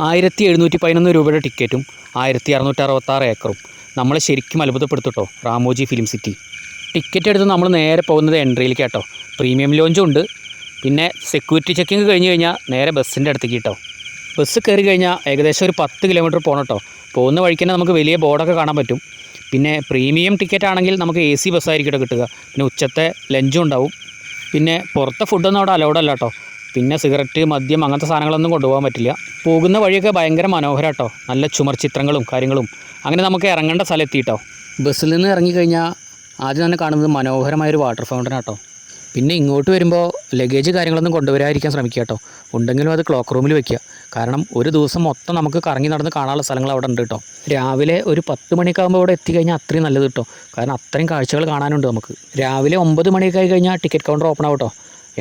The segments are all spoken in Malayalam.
1711 രൂപയുടെ ടിക്കറ്റും 1666 ഏക്കറും നമ്മളെ ശരിക്കും അത്ഭുതപ്പെടുത്തുട്ടോ റാമോജി ഫിലിം സിറ്റി. ടിക്കറ്റ് എടുത്ത് നമ്മൾ നേരെ പോകുന്നത് എൻട്രിയിലേക്ക് കേട്ടോ. പ്രീമിയം ലോഞ്ചും ഉണ്ട്. പിന്നെ സെക്യൂരിറ്റി ചെക്കിങ് കഴിഞ്ഞ് കഴിഞ്ഞാൽ നേരെ ബസ്സിൻ്റെ അടുത്തേക്ക് കേട്ടോ. ബസ് കയറി കഴിഞ്ഞാൽ ഏകദേശം ഒരു 10 കിലോമീറ്റർ പോകണം കേട്ടോ. പോകുന്ന വഴിക്ക് തന്നെ നമുക്ക് വലിയ ബോർഡൊക്കെ കാണാൻ പറ്റും. പിന്നെ പ്രീമിയം ടിക്കറ്റ് ആണെങ്കിൽ നമുക്ക് AC ബസ്സായിരിക്കും കിട്ടുക. പിന്നെ ഉച്ചത്തെ ലഞ്ചും ഉണ്ടാവും. പിന്നെ പുറത്തെ ഫുഡൊന്നും അവിടെ അലൗഡ് അല്ല കേട്ടോ. പിന്നെ സിഗരറ്റ്, മദ്യം അങ്ങനത്തെ സാധനങ്ങളൊന്നും കൊണ്ടുപോകാൻ പറ്റില്ല. പോകുന്ന വഴിയൊക്കെ ഭയങ്കര മനോഹരം കേട്ടോ. നല്ല ചുമർ ചിത്രങ്ങളും കാര്യങ്ങളും. അങ്ങനെ നമുക്ക് ഇറങ്ങേണ്ട സ്ഥലം എത്തിയിട്ടോ. ബസ്സിൽ നിന്ന് ഇറങ്ങിക്കഴിഞ്ഞാൽ ആദ്യം തന്നെ കാണുന്നത് മനോഹരമായൊരു വാട്ടർ ഫൗണ്ടൻ കേട്ടോ. പിന്നെ ഇങ്ങോട്ട് വരുമ്പോൾ ലഗേജ് കാര്യങ്ങളൊന്നും കൊണ്ടുവരാതിരിക്കാൻ ശ്രമിക്കുക കേട്ടോ. ഉണ്ടെങ്കിലും അത് ക്ലോക്ക് റൂമിൽ വെക്കുക. കാരണം ഒരു ദിവസം മൊത്തം നമുക്ക് കറങ്ങി നടന്ന് കാണാനുള്ള സ്ഥലങ്ങൾ അവിടെ ഉണ്ട് കേട്ടോ. രാവിലെ ഒരു 10 മണിയൊക്കെ ആകുമ്പോൾ അവിടെ എത്തിക്കഴിഞ്ഞാൽ അത്രയും നല്ലത് കേട്ടോ. കാരണം അത്രയും കാഴ്ചകൾ കാണാനുണ്ട് നമുക്ക്. രാവിലെ 9 മണിയൊക്കെ ആയി കഴിഞ്ഞാൽ ടിക്കറ്റ് കൗണ്ടർ ഓപ്പൺ ആവും കേട്ടോ.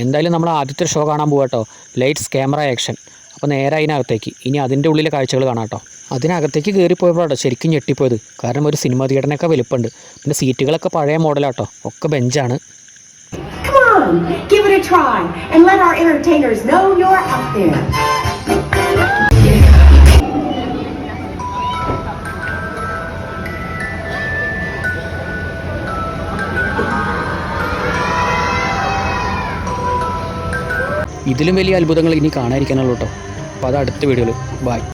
എന്തായാലും നമ്മൾ ആദ്യത്തെ ഷോ കാണാൻ പോകാം കേട്ടോ. Lights camera action. അപ്പോൾ നേരെ അതിനകത്തേക്ക് ഇനി അതിൻ്റെ ഉള്ളിലെ കാഴ്ചകൾ കാണാം കേട്ടോ. അതിനകത്തേക്ക് കയറിപ്പോയപ്പോഴാട്ടോ ശരിക്കും ഞെട്ടിപ്പോയത്. കാരണം ഒരു സിനിമ തിയേറ്ററിനൊക്കെ വലിപ്പമുണ്ട്. പിന്നെ സീറ്റുകളൊക്കെ പഴയ മോഡലാട്ടോ. ഒക്കെ ബെഞ്ചാണ്. Give it a try and let our entertainers know you're out there. ഇതിലും വലിയ അത്ഭുതങ്ങൾ ഇനി കാണാതിരിക്കാനുള്ളൂ കേട്ടോ. അപ്പോൾ അത് അടുത്ത വീഡിയോയിൽ. ബൈ.